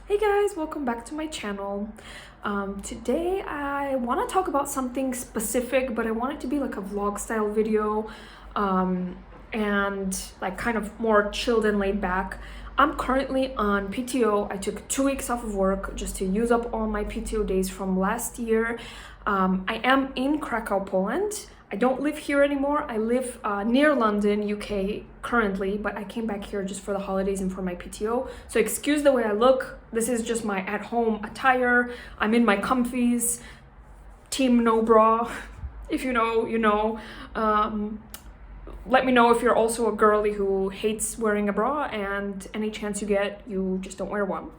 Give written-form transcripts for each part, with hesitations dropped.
Hey guys, welcome back to my channel. Today I want to talk about something specific, but I want it to be like a vlog style video and like kind of more chilled and laid back. I'm currently on PTO. I took 2 weeks off of work just to use up all my PTO days from last year. I am in Krakow, Poland. I don't live here anymore. I live near London, UK currently, but I came back here just for the holidays and for my PTO. So excuse the way I look. This is just my at-home attire. I'm in my comfies, team no bra. If you know, you know. Let me know if you're also a girly who hates wearing a bra, and any chance you get, you just don't wear one.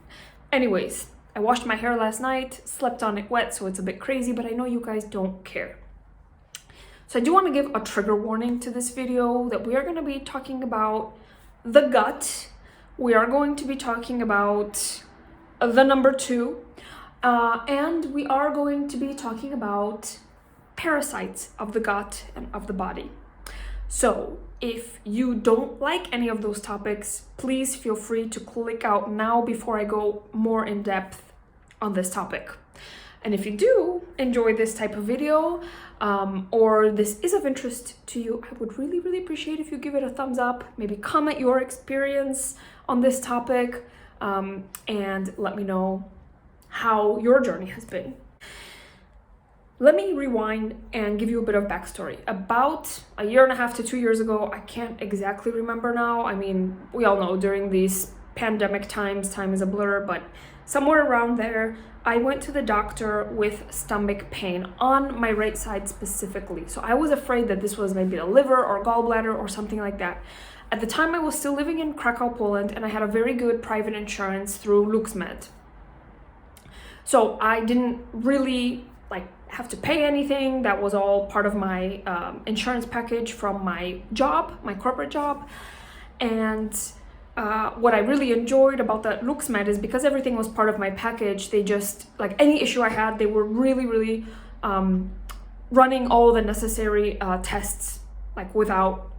Anyways, I washed my hair last night, slept on it wet, so it's a bit crazy, but I know you guys don't care. So I do want to give a trigger warning to this video that we are going to be talking about the gut. We are going to be talking about the number 2. And we are going to be talking about parasites of the gut and of the body. So if you don't like any of those topics, please feel free to click out now before I go more in depth on this topic. And if you do enjoy this type of video, or this is of interest to you, I would really appreciate if you give it a thumbs up, maybe comment your experience on this topic, and let me know how your journey has been. Let me rewind and give you a bit of backstory. About a year and a half to 2 years ago, I can't exactly remember now. I mean, we all know during these pandemic times, time is a blur, but somewhere around there, I went to the doctor with stomach pain on my right side specifically. So I was afraid that this was maybe the liver or gallbladder or something like that. At the time, I was still living in Krakow, Poland, and I had a very good private insurance through LuxMed. So I didn't really have to pay anything. That was all part of my insurance package from my job, my corporate job. And what I really enjoyed about that LuxMed is because everything was part of my package, they just, like any issue I had, they were really running all the necessary tests, like without,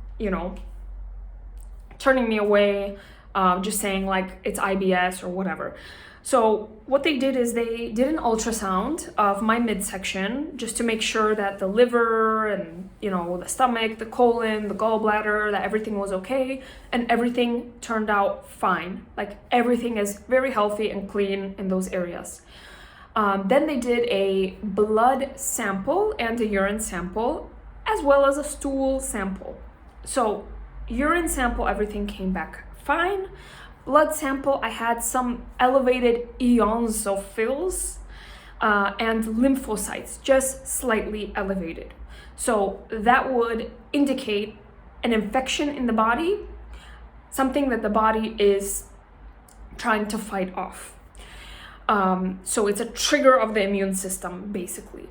turning me away, just saying like it's IBS or whatever. So what they did is they did an ultrasound of my midsection just to make sure that the liver and, the stomach, the colon, the gallbladder, that everything was okay. And everything turned out fine. Like everything is very healthy and clean in those areas. Then they did a blood sample and a urine sample, as well as a stool sample. So urine sample, everything came back fine. Blood sample, I had some elevated eosinophils and lymphocytes, just slightly elevated. So that would indicate an infection in the body, something that the body is trying to fight off. So it's a trigger of the immune system, basically.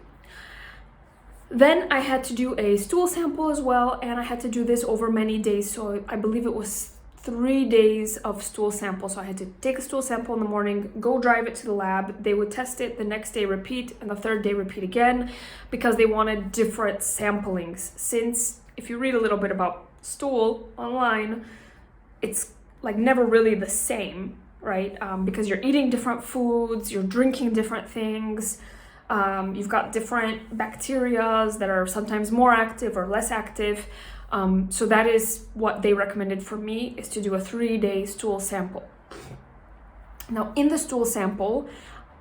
Then I had to do a stool sample as well, and I had to do this over many days. So I believe it was 3 days of stool sample. So I had to take a stool sample in the morning, go drive it to the lab. They would test it, the next day repeat, and the third day repeat again, because they wanted different samplings. Since if you read a little bit about stool online, it's like never really the same, right? Because you're eating different foods, you're drinking different things, you've got different bacteria that are sometimes more active or less active. So that is what they recommended for me, is to do a 3-day stool sample. Now in the stool sample,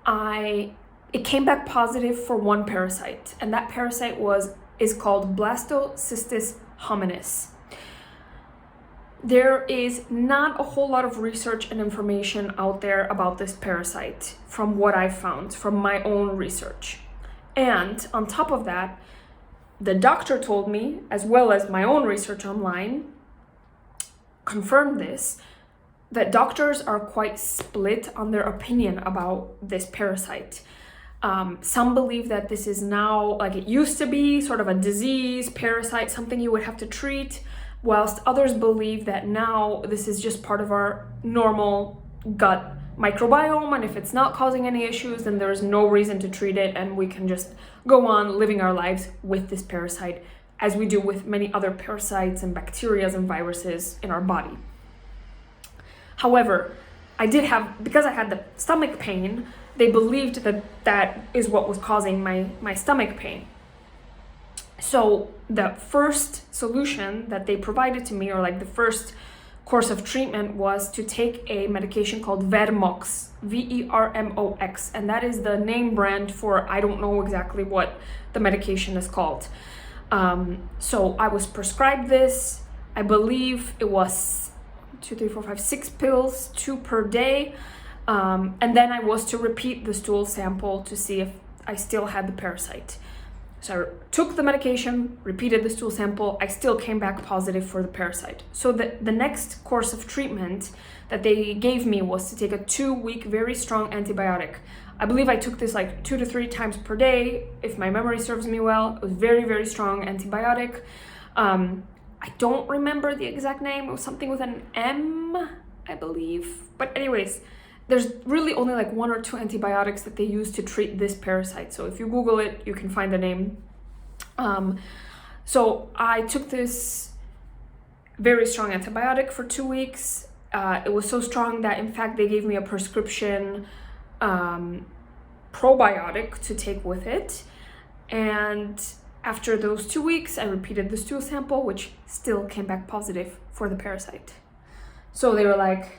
it came back positive for one parasite, and that parasite is called Blastocystis Hominis. There is not a whole lot of research and information out there about this parasite from what I found from my own research. And on top of that, the doctor told me, as well as my own research online, confirmed this, that doctors are quite split on their opinion about this parasite. Some believe that this is now, like it used to be, sort of a disease, parasite, something you would have to treat, whilst others believe that now this is just part of our normal gut microbiome, and if it's not causing any issues, then there's no reason to treat it, and we can just go on living our lives with this parasite as we do with many other parasites and bacteria and viruses in our body. However, I did have, because I had the stomach pain, they believed that that is what was causing my stomach pain. So the first solution that they provided to me, or like the first course of treatment, was to take a medication called Vermox, Vermox, and that is the name brand for, I don't know exactly what the medication is called. So I was prescribed this. I believe it was 2, 3, 4, 5, 6 pills, 2 per day. And then I was to repeat the stool sample to see if I still had the parasite. So I took the medication, repeated the stool sample, I still came back positive for the parasite. So the next course of treatment that they gave me was to take a 2-week very strong antibiotic. I believe I took this like 2 to 3 times per day, if my memory serves me well. It was very, very strong antibiotic. I don't remember the exact name. It was something with an M, I believe. But anyways, there's really only like 1 or 2 antibiotics that they use to treat this parasite. So if you Google it, you can find the name. So I took this very strong antibiotic for 2 weeks. It was so strong that in fact they gave me a prescription probiotic to take with it. And after those 2 weeks, I repeated the stool sample, which still came back positive for the parasite. So they were like,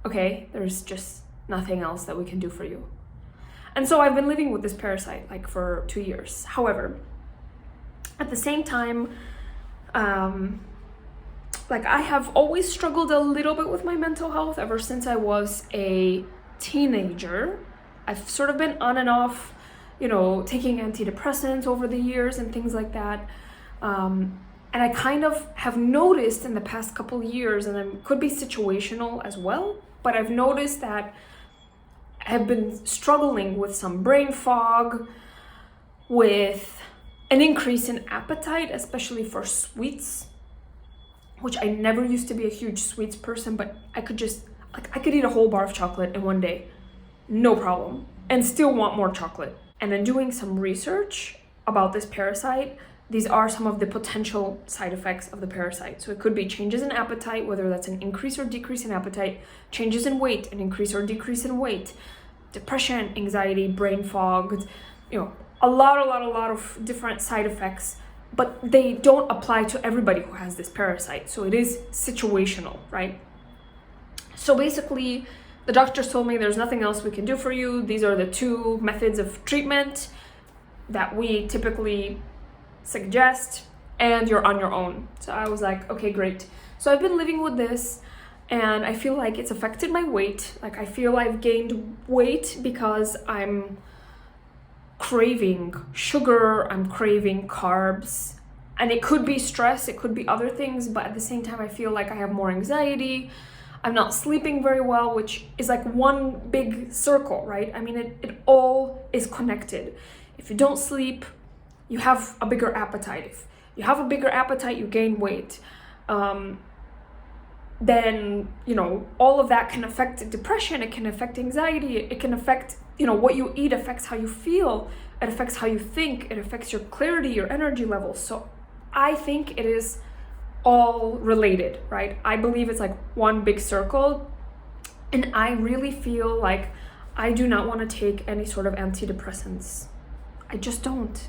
okay, there's just nothing else that we can do for you. And so I've been living with this parasite like for 2 years. However, at the same time, like I have always struggled a little bit with my mental health ever since I was a teenager. I've sort of been on and off, you know, taking antidepressants over the years and things like that. And I kind of have noticed in the past couple years, and it could be situational as well, but I've noticed that I have been struggling with some brain fog, with an increase in appetite, especially for sweets, which I never used to be a huge sweets person, but I could just, like, I could eat a whole bar of chocolate in one day, no problem, and still want more chocolate. And then doing some research about this parasite, these are some of the potential side effects of the parasite. So it could be changes in appetite, whether that's an increase or decrease in appetite, changes in weight, an increase or decrease in weight, depression, anxiety, brain fog, you know, a lot of different side effects, but they don't apply to everybody who has this parasite. So it is situational, right? So basically, the doctors told me there's nothing else we can do for you. These are the 2 methods of treatment that we typically suggest, and you're on your own. So I was like, okay, great. So I've been living with this, and I feel like it's affected my weight. Like I feel I've gained weight because I'm craving sugar, I'm craving carbs, and it could be stress, it could be other things, but at the same time I feel like I have more anxiety. I'm not sleeping very well, which is like one big circle, right? I mean, it all is connected. If you don't sleep, you have a bigger appetite. If you have a bigger appetite, you gain weight. Then, you know, all of that can affect depression, it can affect anxiety, it can affect, you know, what you eat affects how you feel, it affects how you think, it affects your clarity, your energy levels. So I think it is all related, right? I believe it's like one big circle, and I really feel like I do not want to take any sort of antidepressants. I just don't.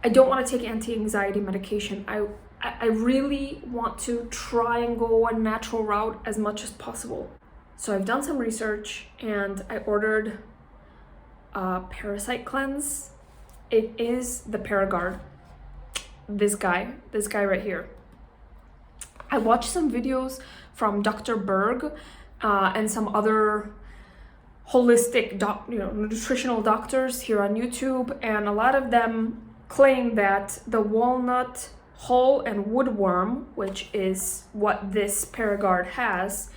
I don't want to take anti-anxiety medication. I really want to try and go a natural route as much as possible. So I've done some research and I ordered a parasite cleanse. It is the Paragard. This guy right here. I watched some videos from Dr. Berg and some other holistic nutritional doctors here on YouTube, and a lot of them claim that the walnut hull and woodworm, which is what this Paragard has,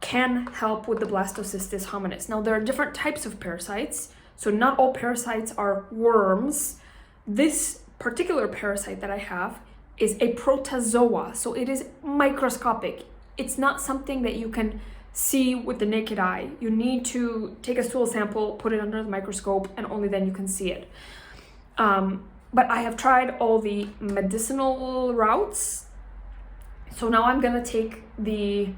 can help with the Blastocystis hominis. Now, there are different types of parasites, so not all parasites are worms. This particular parasite that I have is a protozoa, so it is microscopic. It's not something that you can see with the naked eye. You need to take a stool sample, put it under the microscope, and only then you can see it. But I have tried all the medicinal routes. So now I'm gonna take the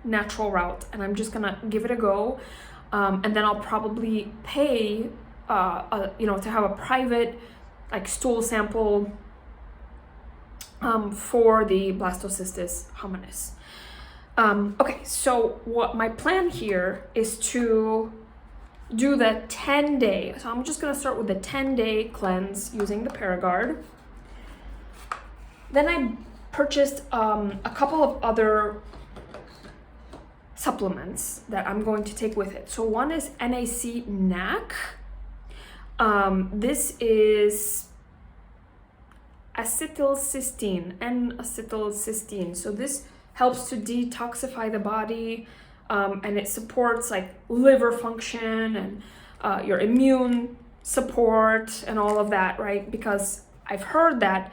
natural route, and I'm just gonna give it a go. And then I'll probably pay, to have a private like stool sample for the Blastocystis hominis. Okay, so what my plan here is to do the 10-day. So I'm just gonna start with the 10-day cleanse using the Paragard. Then I purchased a couple of other supplements that I'm going to take with it. So one is NAC. This is N-Acetyl-Cysteine. So this helps to detoxify the body, and it supports like liver function and your immune support and all of that, right? Because I've heard that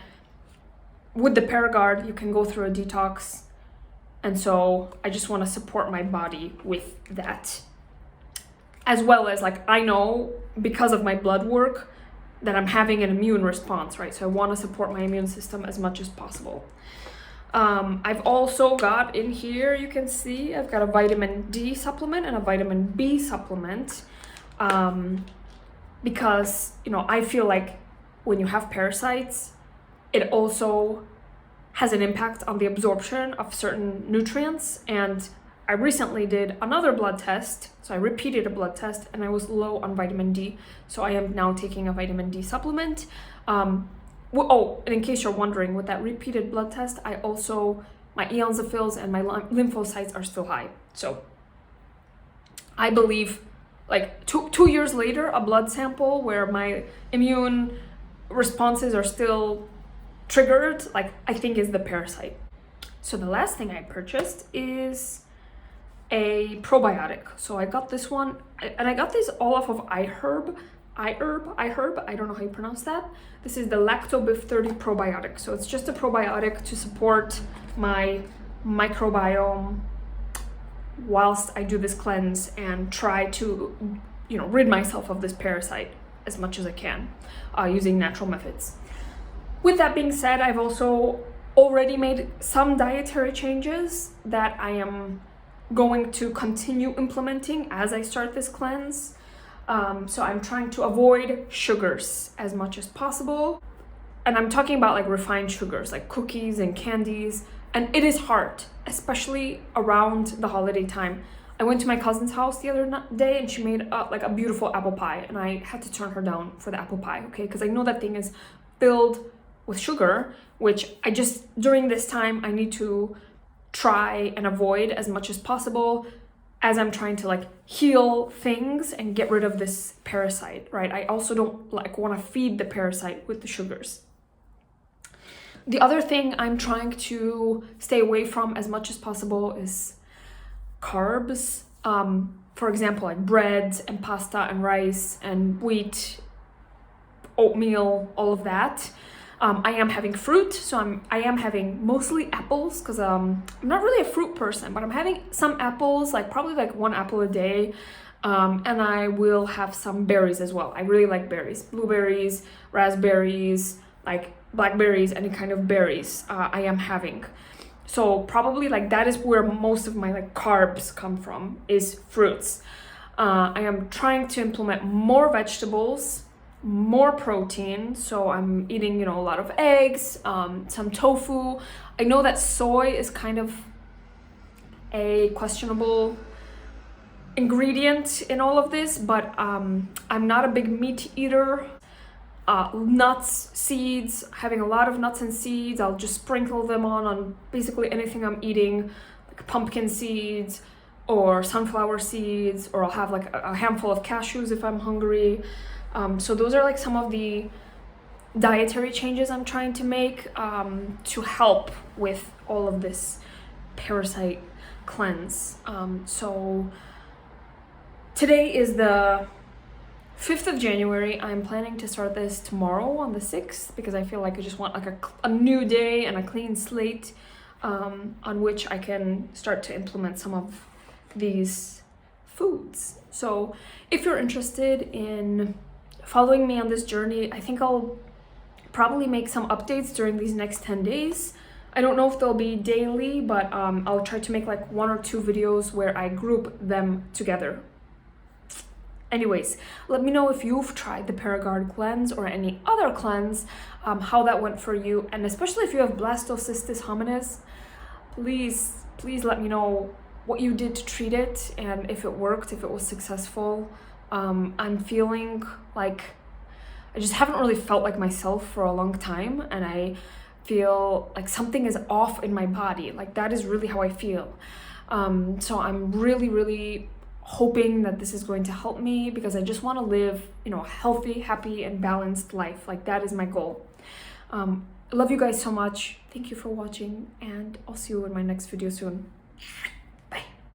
with the Paragard you can go through a detox, and so I just want to support my body with that, as well as like I know because of my blood work that I'm having an immune response, right? So I want to support my immune system as much as possible. I've also got in here, you can see I've got a vitamin D supplement and a vitamin B supplement, because I feel like when you have parasites, it also has an impact on the absorption of certain nutrients. And I recently did another blood test, so I repeated a blood test, and I was low on vitamin D, so I am now taking a vitamin D supplement. And in case you're wondering, with that repeated blood test, my eosinophils and my lymphocytes are still high. So I believe like two years later, a blood sample where my immune responses are still triggered, like I think is the Parasite. So the last thing I purchased is a probiotic. So I got this one, and I got this all off of iHerb. I don't know how you pronounce that. This is the Lactobif 30 probiotic. So it's just a probiotic to support my microbiome whilst I do this cleanse and try to, rid myself of this parasite as much as I can, using natural methods. With that being said, I've also already made some dietary changes that I am going to continue implementing as I start this cleanse. So I'm trying to avoid sugars as much as possible. And I'm talking about like refined sugars, like cookies and candies. And it is hard, especially around the holiday time. I went to my cousin's house the other day, and she made like a beautiful apple pie, and I had to turn her down for the apple pie, okay? Because I know that thing is filled with sugar, which during this time, I need to try and avoid as much as possible as I'm trying to like heal things and get rid of this parasite, right? I also don't like want to feed the parasite with the sugars. The other thing I'm trying to stay away from as much as possible is carbs. For example, like bread and pasta and rice and wheat, oatmeal, all of that. I am having fruit, so I am having mostly apples, because I'm not really a fruit person, but I'm having some apples, like probably like 1 apple a day, and I will have some berries as well. I really like berries, blueberries, raspberries, like blackberries, any kind of berries I am having. So probably like that is where most of my like carbs come from, is fruits. I am trying to implement more vegetables, more protein, so I'm eating a lot of eggs, some tofu. I know that soy is kind of a questionable ingredient in all of this, but I'm not a big meat eater. Nuts, seeds, having a lot of nuts and seeds, I'll just sprinkle them on basically anything I'm eating, like pumpkin seeds or sunflower seeds, or I'll have like a handful of cashews if I'm hungry. So those are like some of the dietary changes I'm trying to make to help with all of this parasite cleanse. So today is the 5th of January. I'm planning to start this tomorrow on the 6th, because I feel like I just want like a new day and a clean slate on which I can start to implement some of these foods. So if you're interested in following me on this journey, I think I'll probably make some updates during these next 10 days I don't know if they'll be daily, but I'll try to make like 1 or 2 videos where I group them together. Anyways, let me know if you've tried the Paragard cleanse or any other cleanse, how that went for you, and especially if you have Blastocystis Hominis, please let me know what you did to treat it and if it worked, if it was successful. I'm feeling like I just haven't really felt like myself for a long time, and I feel like something is off in my body. Like that is really how I feel. So I'm really hoping that this is going to help me, because I just want to live, you know, a healthy, happy, and balanced life. Like that is my goal. I love you guys so much. Thank you for watching, and I'll see you in my next video soon.